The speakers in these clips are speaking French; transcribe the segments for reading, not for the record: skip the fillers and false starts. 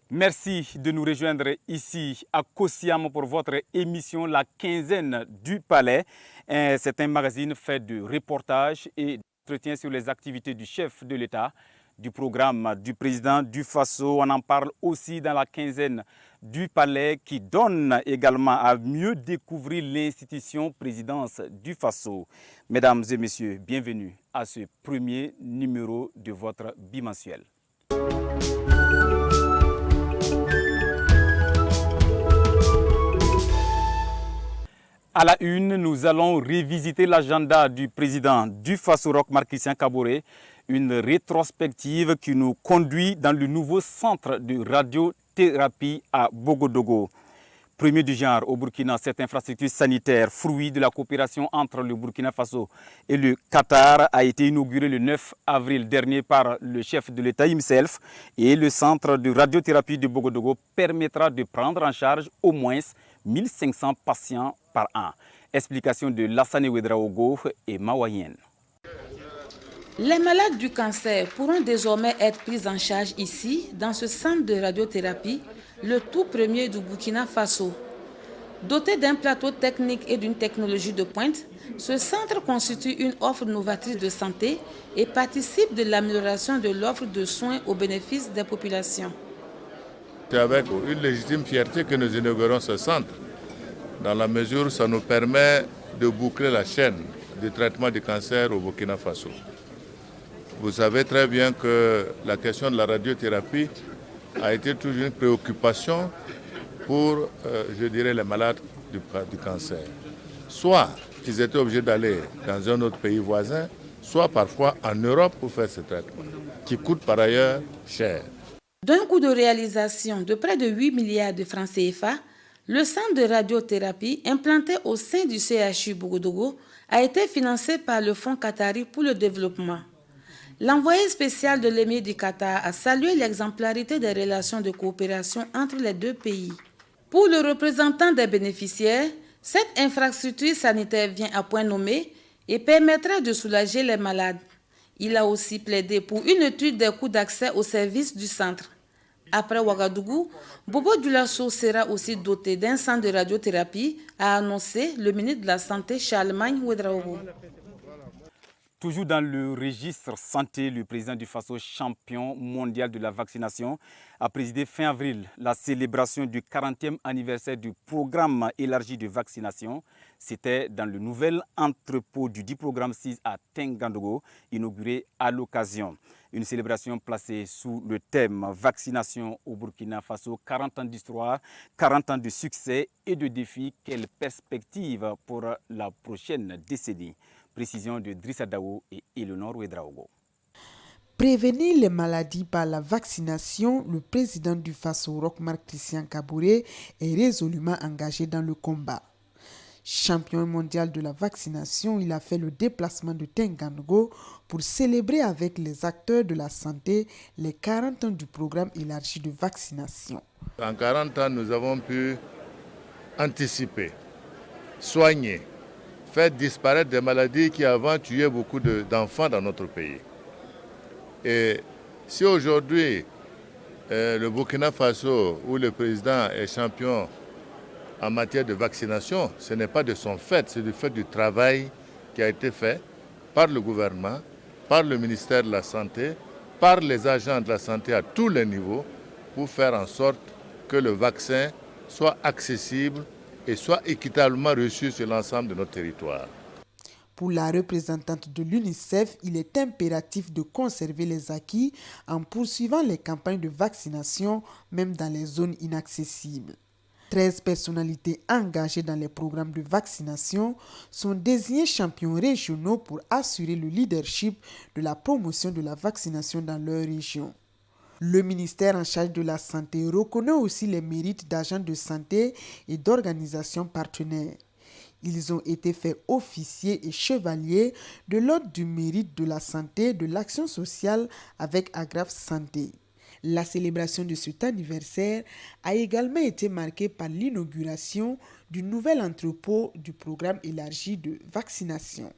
Merci de nous rejoindre ici à Kosiam pour votre émission La Quinzaine du Palais. C'est un magazine fait de reportages et d'entretiens sur les activités du chef de l'État, du programme du président du Faso. On en parle aussi dans La Quinzaine du Palais qui donne également à mieux découvrir l'institution présidence du Faso. Mesdames et messieurs, bienvenue à ce premier numéro de votre bimensuel. À la une, nous allons revisiter l'agenda du président du Faso Roch Marc Christian Kaboré, une rétrospective qui nous conduit dans le nouveau centre de radiothérapie à Bogodogo. Premier du genre au Burkina, cette infrastructure sanitaire, fruit de la coopération entre le Burkina Faso et le Qatar, a été inaugurée le 9 avril dernier par le chef de l'État himself. Et le centre de radiothérapie de Bogodogo permettra de prendre en charge au moins 1500 patients par an. Explication de Lassane Ouedraogo et Mawayen. Les malades du cancer pourront désormais être pris en charge ici, dans ce centre de radiothérapie, le tout premier du Burkina Faso. Doté d'un plateau technique et d'une technologie de pointe, ce centre constitue une offre novatrice de santé et participe de l'amélioration de l'offre de soins au bénéfice des populations. C'est avec une légitime fierté que nous inaugurons ce centre, dans la mesure où ça nous permet de boucler la chaîne de traitement du cancer au Burkina Faso. Vous savez très bien que la question de la radiothérapie a été toujours une préoccupation pour, je dirais, les malades du cancer. Soit ils étaient obligés d'aller dans un autre pays voisin, soit parfois en Europe pour faire ce traitement, qui coûte par ailleurs cher. D'un coût de réalisation de près de 8 milliards de francs CFA, le centre de radiothérapie implanté au sein du CHU Bogodogo a été financé par le Fonds qatari pour le développement. L'envoyé spécial de l'émir du Qatar a salué l'exemplarité des relations de coopération entre les deux pays. Pour le représentant des bénéficiaires, cette infrastructure sanitaire vient à point nommé et permettra de soulager les malades. Il a aussi plaidé pour une étude des coûts d'accès aux services du centre. Après Ouagadougou, Bobo Dioulasso sera aussi doté d'un centre de radiothérapie, a annoncé le ministre de la Santé Charlemagne Ouedraogo. Toujours dans le registre santé, le président du Faso, champion mondial de la vaccination, a présidé fin avril la célébration du 40e anniversaire du programme élargi de vaccination. C'était dans le nouvel entrepôt du 10 programme 6 à Tengandogo, inauguré à l'occasion. Une célébration placée sous le thème « Vaccination au Burkina Faso, 40 ans d'histoire, 40 ans de succès et de défis, quelle perspective pour la prochaine décennie ?» Précision de Drissa Daou et Eleonore Ouedraogo. Prévenir les maladies par la vaccination, le président du Faso Roch Marc Christian Kaboré est résolument engagé dans le combat. Champion mondial de la vaccination, il a fait le déplacement de Tengandogo pour célébrer avec les acteurs de la santé les 40 ans du programme élargi de vaccination. En 40 ans, nous avons pu anticiper, soigner, faire disparaître des maladies qui avant tuaient beaucoup d'enfants dans notre pays. Et si aujourd'hui, le Burkina Faso, où le président est champion en matière de vaccination, ce n'est pas de son fait, c'est du fait du travail qui a été fait par le gouvernement, par le ministère de la Santé, par les agents de la santé à tous les niveaux, pour faire en sorte que le vaccin soit accessible et soit équitablement reçu sur l'ensemble de notre territoire. Pour la représentante de l'UNICEF, il est impératif de conserver les acquis en poursuivant les campagnes de vaccination, même dans les zones inaccessibles. 13 personnalités engagées dans les programmes de vaccination sont désignées champions régionaux pour assurer le leadership de la promotion de la vaccination dans leur région. Le ministère en charge de la Santé reconnaît aussi les mérites d'agents de santé et d'organisations partenaires. Ils ont été faits officiers et chevaliers de l'ordre du mérite de la santé de l'action sociale avec Agraf Santé. La célébration de cet anniversaire a également été marquée par l'inauguration du nouvel entrepôt du programme élargi de vaccination.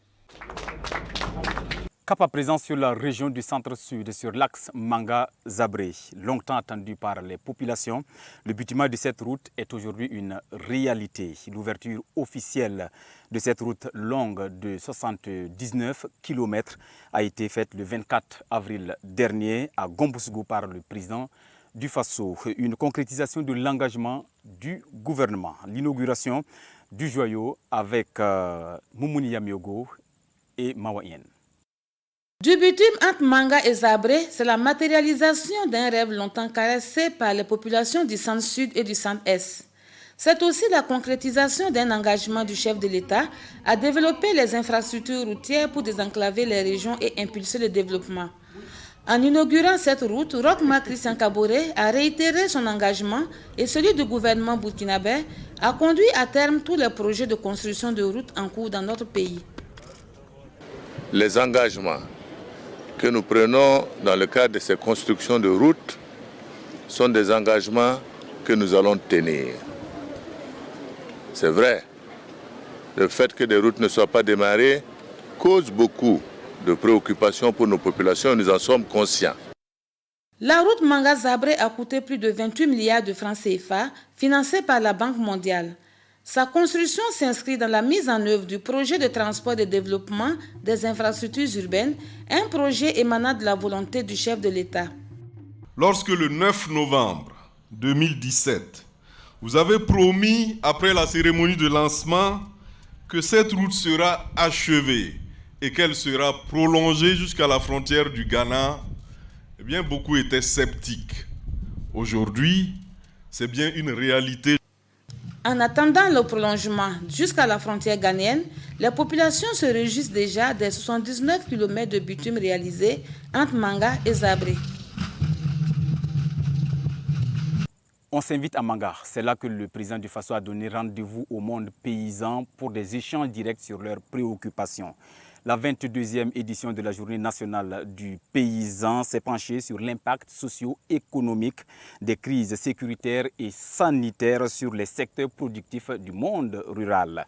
Cap à présent sur la région du centre-sud, sur l'axe Manga-Zabré. Longtemps attendu par les populations, le bâtiment de cette route est aujourd'hui une réalité. L'ouverture officielle de cette route longue de 79 km a été faite le 24 avril dernier à Gombousgou par le président du Faso. Une concrétisation de l'engagement du gouvernement. L'inauguration du joyau avec Moumouni Yamiogo et Mawayen. Du bitume entre Manga et Zabré, c'est la matérialisation d'un rêve longtemps caressé par les populations du centre-sud et du centre-est. C'est aussi la concrétisation d'un engagement du chef de l'État à développer les infrastructures routières pour désenclaver les régions et impulser le développement. En inaugurant cette route, Roch Marc Christian Kaboré a réitéré son engagement et celui du gouvernement burkinabé a conduit à terme tous les projets de construction de routes en cours dans notre pays. Les engagements que nous prenons dans le cadre de ces constructions de routes sont des engagements que nous allons tenir. C'est vrai, le fait que des routes ne soient pas démarrées cause beaucoup de préoccupations pour nos populations, nous en sommes conscients. La route Manga-Zabré a coûté plus de 28 milliards de francs CFA, financée par la Banque mondiale. Sa construction s'inscrit dans la mise en œuvre du projet de transport et de développement des infrastructures urbaines, un projet émanant de la volonté du chef de l'État. Lorsque le 9 novembre 2017, vous avez promis, après la cérémonie de lancement, que cette route sera achevée et qu'elle sera prolongée jusqu'à la frontière du Ghana, eh bien, beaucoup étaient sceptiques. Aujourd'hui, c'est bien une réalité. En attendant le prolongement jusqu'à la frontière ghanéenne, les populations se réjouissent déjà des 79 km de bitume réalisés entre Manga et Zabré. On s'invite à Manga. C'est là que le président du Faso a donné rendez-vous au monde paysan pour des échanges directs sur leurs préoccupations. La 22e édition de la Journée nationale du paysan s'est penchée sur l'impact socio-économique des crises sécuritaires et sanitaires sur les secteurs productifs du monde rural.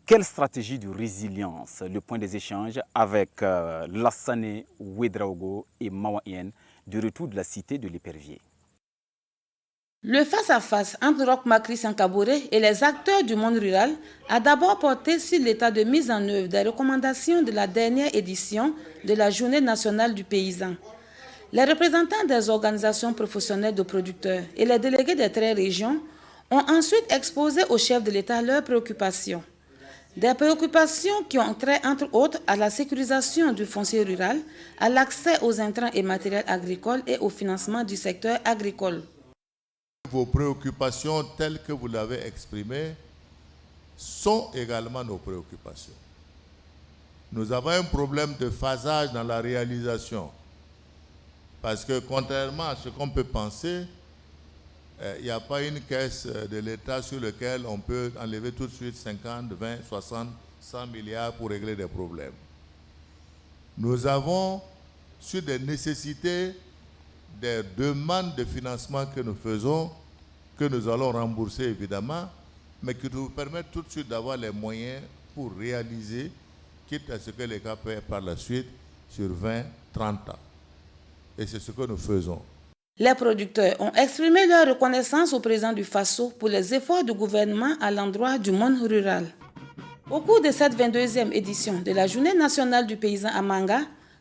Quelle stratégie de résilience? Le point des échanges avec Lassane Ouedraogo et Mawayen du retour de la cité de l'Épervier. Le face-à-face entre Roch Marc Christian Kaboré et les acteurs du monde rural a d'abord porté sur l'état de mise en œuvre des recommandations de la dernière édition de la Journée nationale du paysan. Les représentants des organisations professionnelles de producteurs et les délégués des 13 régions ont ensuite exposé au chef de l'État leurs préoccupations. Des préoccupations qui ont trait entre autres à la sécurisation du foncier rural, à l'accès aux intrants et matériels agricoles et au financement du secteur agricole. Vos préoccupations telles que vous l'avez exprimées sont également nos préoccupations. Nous avons un problème de phasage dans la réalisation. Parce que contrairement à ce qu'on peut penser, il n'y a pas une caisse de l'État sur laquelle on peut enlever tout de suite 50, 20, 60, 100 milliards pour régler des problèmes. Nous avons, sur des nécessités, des demandes de financement que nous faisons, que nous allons rembourser évidemment, mais qui nous permettent tout de suite d'avoir les moyens pour réaliser, quitte à ce que les cas paient par la suite sur 20, 30 ans. Et c'est ce que nous faisons. Les producteurs ont exprimé leur reconnaissance au président du Faso pour les efforts du gouvernement à l'endroit du monde rural. Au cours de cette 22e édition de la Journée nationale du paysan à Manga,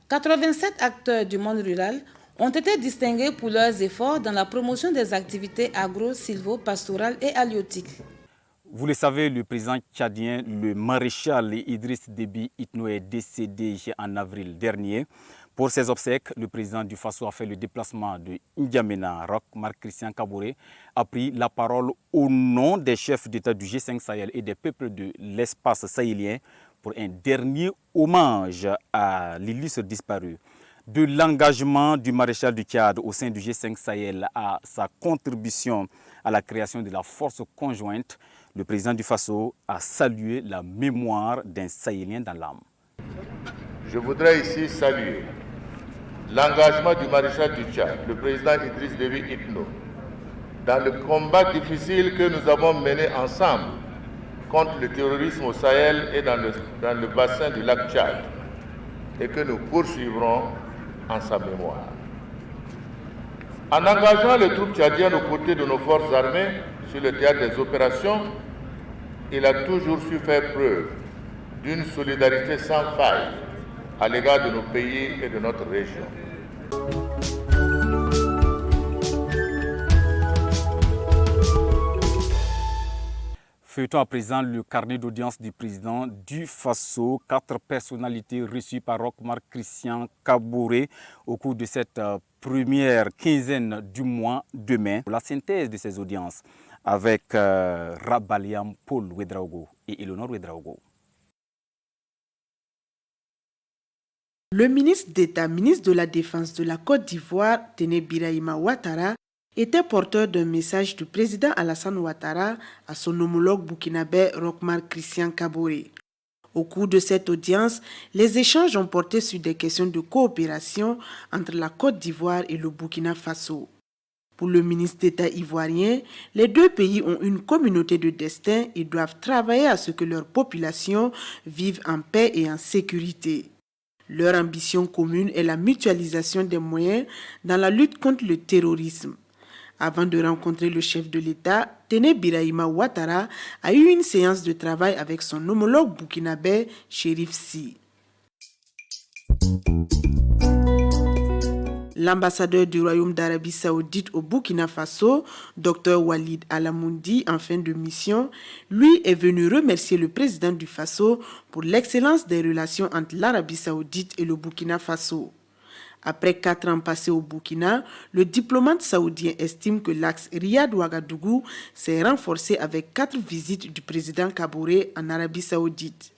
87 acteurs du monde rural ont été distingués pour leurs efforts dans la promotion des activités agro-silvo-pastorales et halieutiques. Vous le savez, le président tchadien, le maréchal Idriss Déby Itno, est décédé en avril dernier. Pour ses obsèques, le président du Faso a fait le déplacement de N'Djamena. Roch Marc Christian Kaboré a pris la parole au nom des chefs d'État du G5 Sahel et des peuples de l'espace sahélien pour un dernier hommage à l'illustre disparu. De l'engagement du maréchal du Tchad au sein du G5 Sahel à sa contribution à la création de la force conjointe, le président du Faso a salué la mémoire d'un Sahélien dans l'âme. Je voudrais ici saluer l'engagement du maréchal du Tchad, le président Idriss Déby Itno, dans le combat difficile que nous avons mené ensemble contre le terrorisme au Sahel et dans le bassin du lac Tchad. et que nous poursuivrons en sa mémoire. En engageant les troupes tchadiennes aux côtés de nos forces armées sur le théâtre des opérations, il a toujours su faire preuve d'une solidarité sans faille à l'égard de nos pays et de notre région. Feuilleton à présent le carnet d'audience du président du Faso. 4 personnalités reçues par Roch-Marc Christian Kaboré au cours de cette première quinzaine du mois de mai. La synthèse de ces audiences avec Rabaliam Paul Ouedraogo et Eleonore Ouedraogo. Le ministre d'État, ministre de la Défense de la Côte d'Ivoire, Téné Birahima Ouattara, était porteur d'un message du président Alassane Ouattara à son homologue burkinabé Roch-Marc Christian Kaboré. Au cours de cette audience, les échanges ont porté sur des questions de coopération entre la Côte d'Ivoire et le Burkina Faso. Pour le ministre d'État ivoirien, les deux pays ont une communauté de destin et doivent travailler à ce que leur population vive en paix et en sécurité. Leur ambition commune est la mutualisation des moyens dans la lutte contre le terrorisme. Avant de rencontrer le chef de l'État, Téné Birahima Ouattara a eu une séance de travail avec son homologue burkinabé, Chérif Sy. L'ambassadeur du Royaume d'Arabie Saoudite au Burkina Faso, Dr Walid Alamoudi, en fin de mission, lui est venu remercier le président du Faso pour l'excellence des relations entre l'Arabie Saoudite et le Burkina Faso. Après 4 ans passés au Burkina, le diplomate saoudien estime que l'axe Riyad-Ouagadougou s'est renforcé avec 4 visites du président Kaboré en Arabie Saoudite.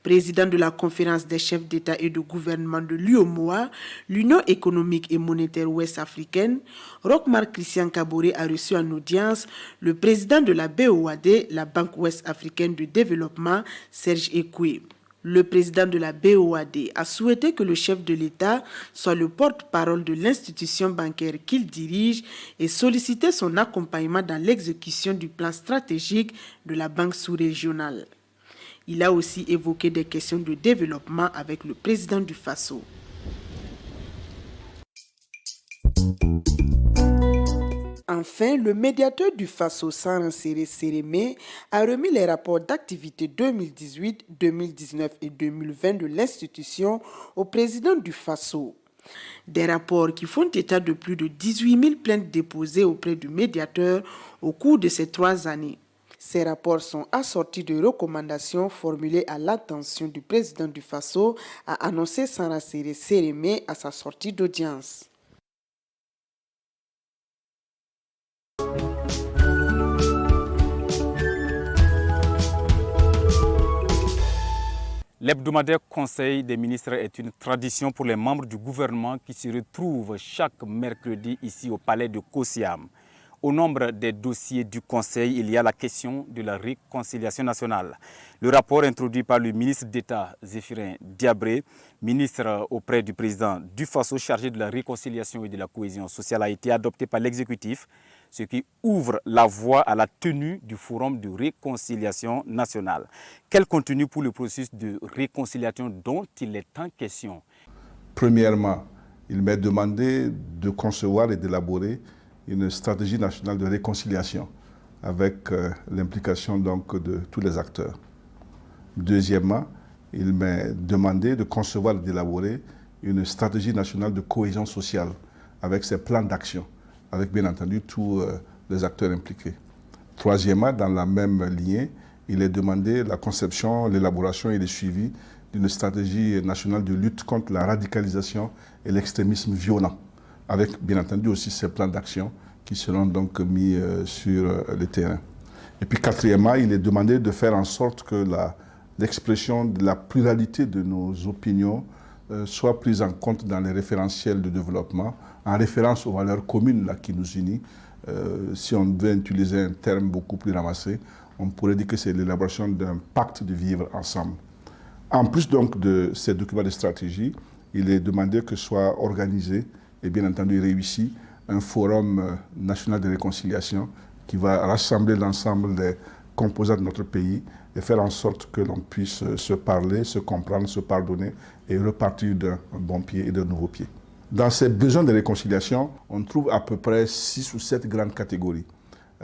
Président de la conférence des chefs d'État et de gouvernement de l'UOMOA, l'Union économique et monétaire ouest-africaine, Roch-Marc Christian Kaboré a reçu en audience le président de la BOAD, la Banque ouest-africaine de développement, Serge Ekoué. Le président de la BOAD a souhaité que le chef de l'État soit le porte-parole de l'institution bancaire qu'il dirige et sollicité son accompagnement dans l'exécution du plan stratégique de la banque sous-régionale. Il a aussi évoqué des questions de développement avec le président du Faso. Enfin, le médiateur du Faso, Saran-Séré Sérémé, a remis les rapports d'activité 2018, 2019 et 2020 de l'institution au président du Faso. Des rapports qui font état de plus de 18 000 plaintes déposées auprès du médiateur au cours de ces 3 années. Ces rapports sont assortis de recommandations formulées à l'attention du président du Faso, a annoncé Saran-Séré Sérémé à sa sortie d'audience. L'hebdomadaire Conseil des ministres est une tradition pour les membres du gouvernement qui se retrouvent chaque mercredi ici au palais de Kosiam. Au nombre des dossiers du Conseil, il y a la question de la réconciliation nationale. Le rapport introduit par le ministre d'État Zéphirin Diabré, ministre auprès du président du Faso chargé de la réconciliation et de la cohésion sociale, a été adopté par l'exécutif, ce qui ouvre la voie à la tenue du forum de réconciliation nationale. Quel contenu pour le processus de réconciliation dont il est en question? Premièrement, il m'est demandé de concevoir et d'élaborer une stratégie nationale de réconciliation avec l'implication donc de tous les acteurs. Deuxièmement, il m'est demandé de concevoir et d'élaborer une stratégie nationale de cohésion sociale avec ses plans d'action, avec bien entendu tous les acteurs impliqués. Troisièmement, dans la même lignée, il est demandé la conception, l'élaboration et le suivi d'une stratégie nationale de lutte contre la radicalisation et l'extrémisme violent, avec bien entendu aussi ces plans d'action qui seront donc mis sur le terrain. Et puis quatrièmement, il est demandé de faire en sorte que l'expression de la pluralité de nos opinions soit prise en compte dans les référentiels de développement, en référence aux valeurs communes là, qui nous unissent. Si on devait utiliser un terme beaucoup plus ramassé, on pourrait dire que c'est l'élaboration d'un pacte de vivre ensemble. En plus donc de ces documents de stratégie, il est demandé que soit organisé et bien entendu réussi un forum national de réconciliation qui va rassembler l'ensemble des composantes de notre pays et faire en sorte que l'on puisse se parler, se comprendre, se pardonner et repartir d'un bon pied et d'un nouveau pied. Dans ces besoins de réconciliation, on trouve à peu près 6 ou 7 grandes catégories.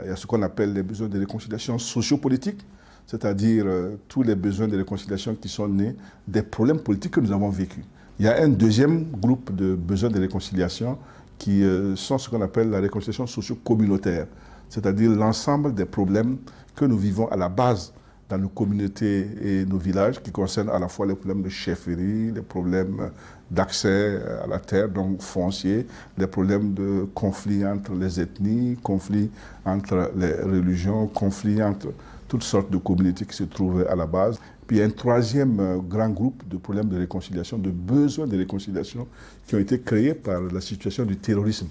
Il y a ce qu'on appelle les besoins de réconciliation sociopolitique, c'est-à-dire tous les besoins de réconciliation qui sont nés des problèmes politiques que nous avons vécus. Il y a un deuxième groupe de besoins de réconciliation qui sont ce qu'on appelle la réconciliation socio-communautaire, c'est-à-dire l'ensemble des problèmes que nous vivons à la base dans nos communautés et nos villages, qui concernent à la fois les problèmes de chefferie, les problèmes d'accès à la terre, donc foncier, les problèmes de conflits entre les ethnies, conflits entre les religions, conflits entre toutes sortes de communautés qui se trouvent à la base. Puis il y a un troisième grand groupe de problèmes de réconciliation, de besoins de réconciliation qui ont été créés par la situation du terrorisme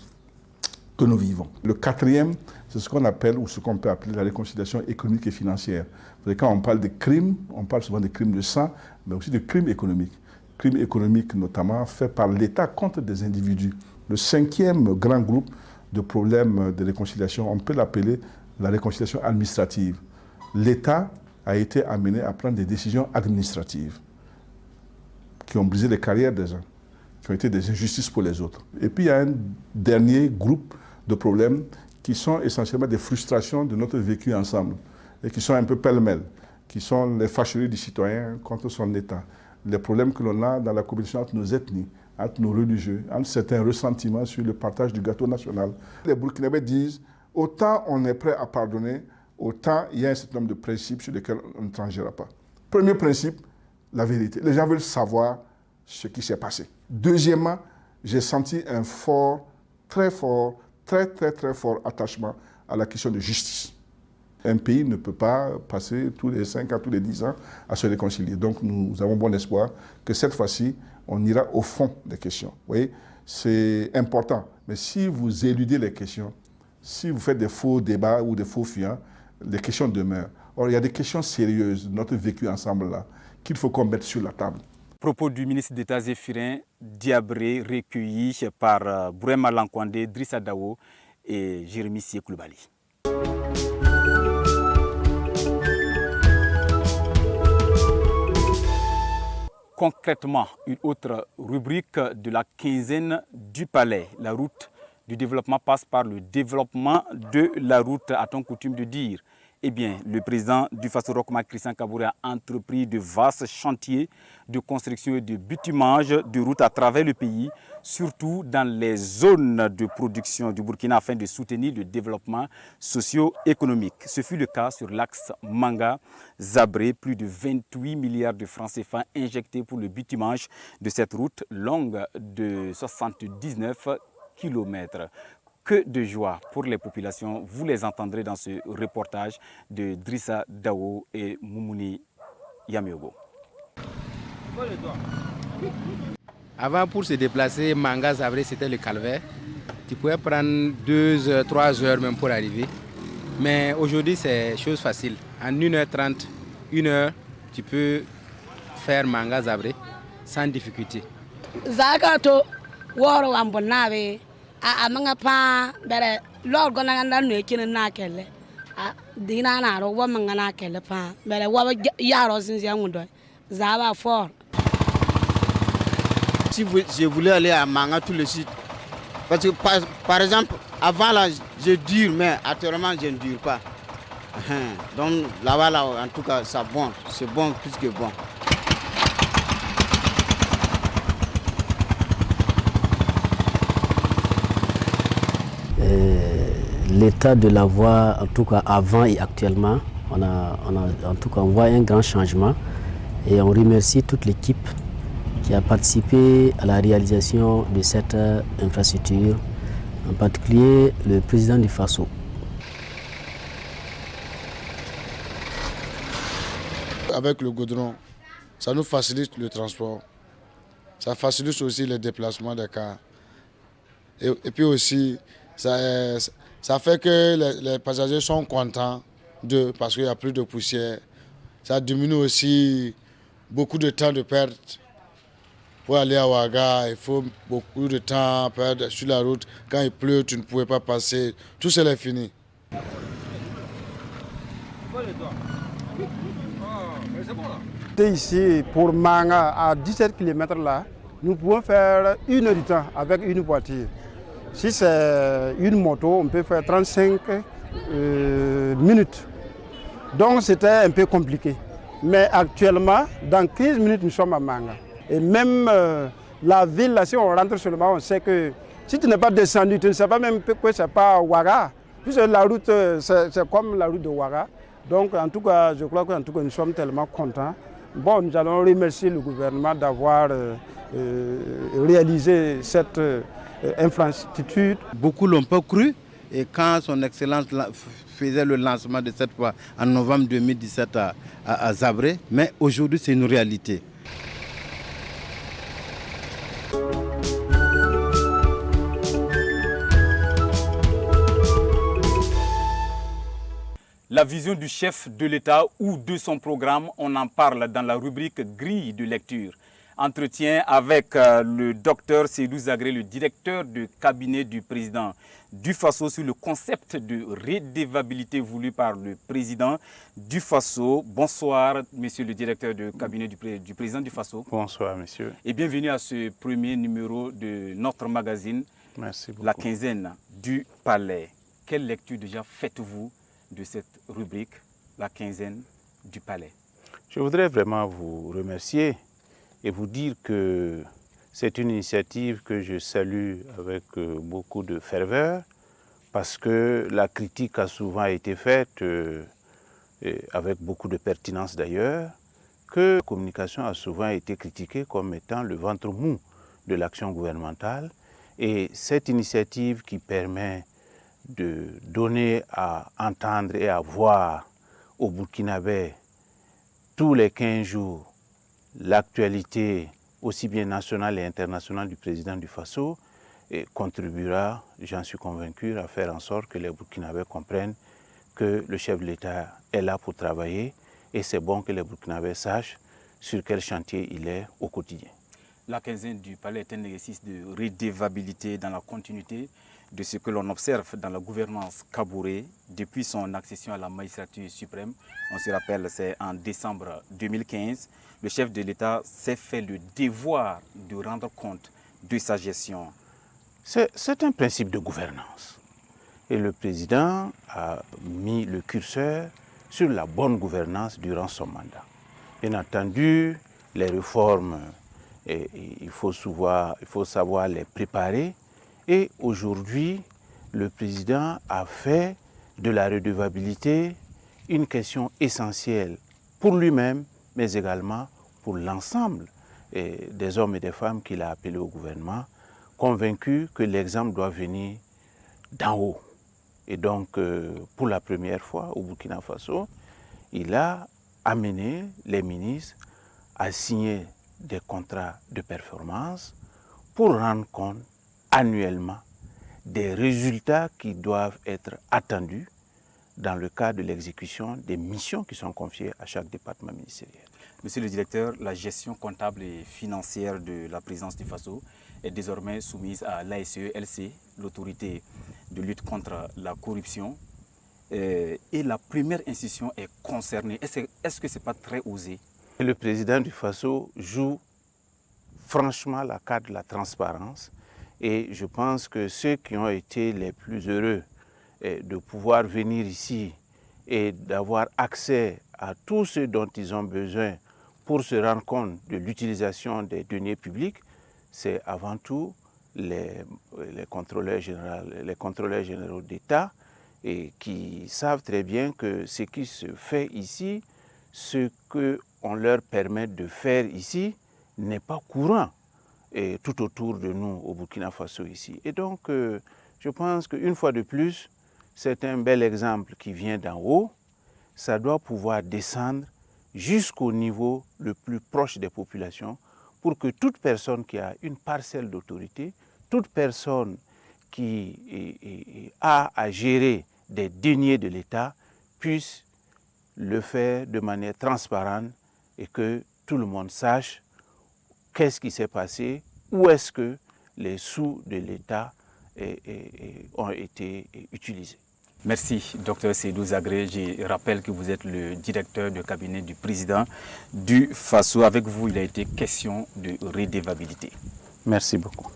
que nous vivons. Le quatrième, c'est ce qu'on appelle ou ce qu'on peut appeler la réconciliation économique et financière. Quand on parle de crimes, on parle souvent de crimes de sang, mais aussi de crimes économiques. Crimes économiques notamment faits par l'État contre des individus. Le cinquième grand groupe de problèmes de réconciliation, on peut l'appeler la réconciliation administrative. L'État a été amené à prendre des décisions administratives qui ont brisé les carrières des uns, qui ont été des injustices pour les autres. Et puis il y a un dernier groupe de problèmes qui sont essentiellement des frustrations de notre vécu ensemble et qui sont un peu pêle-mêle, qui sont les fâcheries du citoyen contre son État, les problèmes que l'on a dans la communication entre nos ethnies, entre nos religieux, entre certains ressentiments sur le partage du gâteau national. Les Burkinabés disent, autant on est prêt à pardonner, autant il y a un certain nombre de principes sur lesquels on ne tranchera pas. Premier principe, la vérité. Les gens veulent savoir ce qui s'est passé. Deuxièmement, j'ai senti un fort, très fort attachement à la question de justice. Un pays ne peut pas passer tous les 5 ans, tous les 10 ans à se réconcilier. Donc nous avons bon espoir que cette fois-ci, on ira au fond des questions. Vous voyez, c'est important. Mais si vous éludez les questions, si vous faites des faux débats ou des faux fuyants, les questions demeurent. Or, il y a des questions sérieuses, notre vécu ensemble là, qu'il faut qu'on mette sur la table. Propos du ministre d'État Zéphirin Diabré, recueillis par Bourema Lankwande, Drissa Dawo et Jérémy Siekoulibaly. Concrètement, une autre rubrique de la quinzaine du Palais. La route du développement passe par le développement de la route, a-t-on coutume de dire. Eh bien, le président du Faso Roch Marc Christian Kaboré a entrepris de vastes chantiers de construction et de bitumage de routes à travers le pays, surtout dans les zones de production du Burkina afin de soutenir le développement socio-économique. Ce fut le cas sur l'axe Manga-Zabré, plus de 28 milliards de francs CFA injectés pour le bitumage de cette route longue de 79 km. Que de joie pour les populations, vous les entendrez dans ce reportage de Drissa Dawo et Moumouni Yamiogo. Avant, pour se déplacer, Manga-Zabré, c'était le calvaire. Tu pouvais prendre 2 heures, 3 heures même pour arriver. Mais aujourd'hui, c'est chose facile. En 1h30, 1 heure, tu peux faire Manga-Zabré sans difficulté. Zakato, woro ambonawe. A manga pa bere lor gona nganda no ekine na kele a dina na ro wa manga na kele pa bere wa ya ro sin ya ngudo za ba fort. Si je voulais aller à Manga tout le site, parce que par exemple avant là je dure mais actuellement je ne dure pas. Donc là-bas là en tout cas ça bon, c'est bon plus que bon. L'état de la voie, en tout cas avant et actuellement, on voit un grand changement et on remercie toute l'équipe qui a participé à la réalisation de cette infrastructure, en particulier le président du Faso. Avec le goudron, ça nous facilite le transport, ça facilite aussi le déplacement des cars et puis aussi ça fait que les passagers sont contents parce qu'il n'y a plus de poussière. Ça diminue aussi beaucoup de temps de perte. Pour aller à Ouaga, il faut beaucoup de temps à perdre sur la route. Quand il pleut, tu ne pouvais pas passer. Tout cela est fini. Ici, pour Manga, à 17 km là, nous pouvons faire 1 heure du temps avec une voiture. Si c'est une moto, on peut faire 35 minutes. Donc c'était un peu compliqué. Mais actuellement, dans 15 minutes, nous sommes à Manga. Et même la ville, là, si on rentre seulement, on sait que si tu n'es pas descendu, tu ne sais pas même que ce n'est pas Ouaga. Puisque la route, c'est comme la route de Ouaga. Donc en tout cas, je crois que nous sommes tellement contents. Bon, nous allons remercier le gouvernement d'avoir réalisé cette infrastructure. Beaucoup l'ont pas cru et quand son Excellence faisait le lancement de cette voie en novembre 2017 à Zabré, mais aujourd'hui c'est une réalité. La vision du chef de l'État ou de son programme, on en parle dans la rubrique grille de lecture. Entretien avec le docteur Seydou Zagré, le directeur de cabinet du président du Faso sur le concept de redevabilité voulu par le président du Faso. Bonsoir, monsieur le directeur de cabinet du président du Faso. Bonsoir, monsieur. Et bienvenue à ce premier numéro de notre magazine, merci beaucoup. La quinzaine du Palais. Quelle lecture déjà faites-vous de cette rubrique, La quinzaine du Palais? Je voudrais vraiment vous remercier et vous dire que c'est une initiative que je salue avec beaucoup de ferveur parce que la critique a souvent été faite, avec beaucoup de pertinence d'ailleurs, que la communication a souvent été critiquée comme étant le ventre mou de l'action gouvernementale. Et cette initiative qui permet de donner à entendre et à voir au Burkinabé tous les 15 jours l'actualité aussi bien nationale et internationale du président du Faso et contribuera, j'en suis convaincu, à faire en sorte que les Burkinabés comprennent que le chef de l'État est là pour travailler et c'est bon que les Burkinabés sachent sur quel chantier il est au quotidien. La quinzaine du Palais est un exercice de redevabilité dans la continuité de ce que l'on observe dans la gouvernance Kaboré depuis son accession à la magistrature suprême. On se rappelle, c'est en décembre 2015. Le chef de l'État s'est fait le devoir de rendre compte de sa gestion. C'est un principe de gouvernance. Et le président a mis le curseur sur la bonne gouvernance durant son mandat. Bien entendu, les réformes, il faut savoir les préparer. Et aujourd'hui, le président a fait de la redevabilité une question essentielle pour lui-même, mais également pour l'ensemble des hommes et des femmes qu'il a appelés au gouvernement, convaincus que l'exemple doit venir d'en haut. Et donc, pour la première fois au Burkina Faso, il a amené les ministres à signer des contrats de performance pour rendre compte annuellement des résultats qui doivent être attendus dans le cadre de l'exécution des missions qui sont confiées à chaque département ministériel. Monsieur le directeur, la gestion comptable et financière de la présidence du Faso est désormais soumise à l'ASE-LC, l'autorité de lutte contre la corruption. Et la première institution est concernée. Est-ce que ce n'est pas très osé? Le président du Faso joue franchement la carte de la transparence. Et je pense que ceux qui ont été les plus heureux de pouvoir venir ici et d'avoir accès à tout ce dont ils ont besoin pour se rendre compte de l'utilisation des deniers publics, c'est avant tout les contrôleurs généraux d'État et qui savent très bien que ce qui se fait ici, ce qu'on leur permet de faire ici, n'est pas courant. Et tout autour de nous au Burkina Faso ici. Et donc, je pense qu'une fois de plus, c'est un bel exemple qui vient d'en haut. Ça doit pouvoir descendre jusqu'au niveau le plus proche des populations pour que toute personne qui a une parcelle d'autorité, toute personne qui a à gérer des deniers de l'État puisse le faire de manière transparente et que tout le monde sache qu'est-ce qui s'est passé, où est-ce que les sous de l'État ont été utilisés. Merci, Dr Seydou Zagré. Je rappelle que vous êtes le directeur de cabinet du président du FASO. Avec vous, il a été question de redevabilité. Merci beaucoup.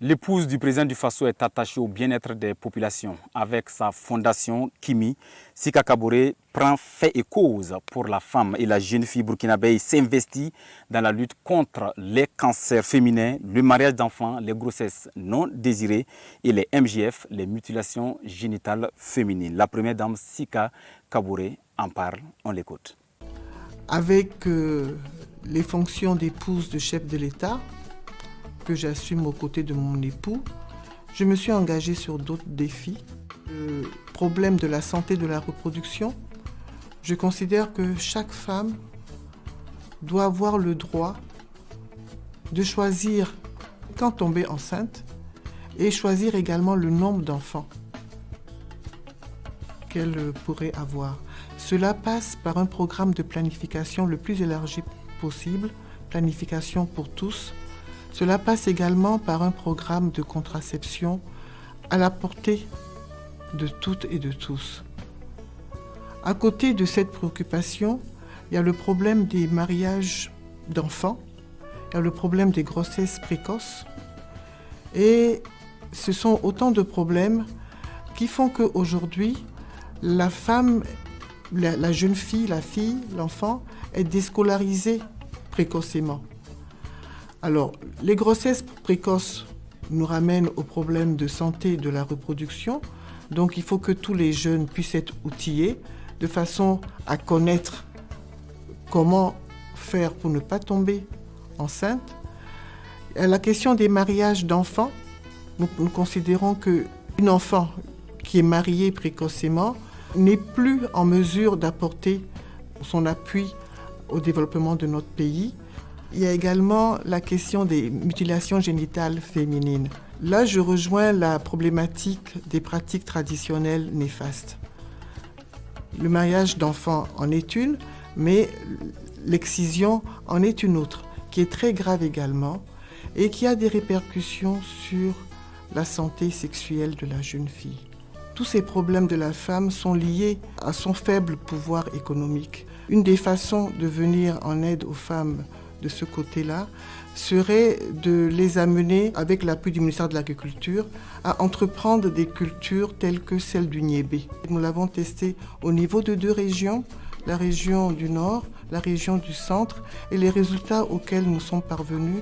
L'épouse du président du FASO est attachée au bien-être des populations. Avec sa fondation Kimi, Sika Kaboré prend fait et cause pour la femme et la jeune fille burkinabé s'investit dans la lutte contre les cancers féminins, le mariage d'enfants, les grossesses non désirées et les MGF, les mutilations génitales féminines. La première dame Sika Kaboré en parle, on l'écoute. Avec les fonctions d'épouse de chef de l'État, que j'assume aux côtés de mon époux, je me suis engagée sur d'autres défis. Le problème de la santé de la reproduction, je considère que chaque femme doit avoir le droit de choisir quand tomber enceinte et choisir également le nombre d'enfants qu'elle pourrait avoir. Cela passe par un programme de planification le plus élargi possible, planification pour tous. Cela passe également par un programme de contraception à la portée de toutes et de tous. À côté de cette préoccupation, il y a le problème des mariages d'enfants, il y a le problème des grossesses précoces. Et ce sont autant de problèmes qui font qu'aujourd'hui, la femme, la jeune fille, la fille, l'enfant est déscolarisée précocement. Alors, les grossesses précoces nous ramènent au problème de santé de la reproduction. Donc, il faut que tous les jeunes puissent être outillés de façon à connaître comment faire pour ne pas tomber enceinte. La question des mariages d'enfants, nous considérons qu'une enfant qui est mariée précocement n'est plus en mesure d'apporter son appui au développement de notre pays. Il y a également la question des mutilations génitales féminines. Là, je rejoins la problématique des pratiques traditionnelles néfastes. Le mariage d'enfants en est une, mais l'excision en est une autre, qui est très grave également et qui a des répercussions sur la santé sexuelle de la jeune fille. Tous ces problèmes de la femme sont liés à son faible pouvoir économique. Une des façons de venir en aide aux femmes de ce côté-là serait de les amener, avec l'appui du ministère de l'Agriculture, à entreprendre des cultures telles que celle du niébé. Nous l'avons testé au niveau de 2 régions, la région du Nord, la région du Centre, et les résultats auxquels nous sommes parvenus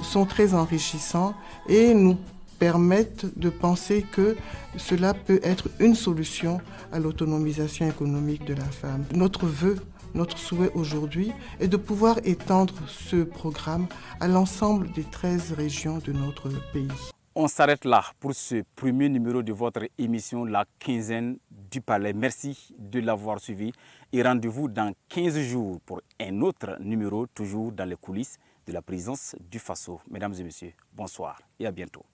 sont très enrichissants et nous permettent de penser que cela peut être une solution à l'autonomisation économique de la femme. Notre souhait aujourd'hui est de pouvoir étendre ce programme à l'ensemble des 13 régions de notre pays. On s'arrête là pour ce premier numéro de votre émission La Quinzaine du Palais. Merci de l'avoir suivi et rendez-vous dans 15 jours pour un autre numéro, toujours dans les coulisses de la présidence du FASO. Mesdames et messieurs, bonsoir et à bientôt.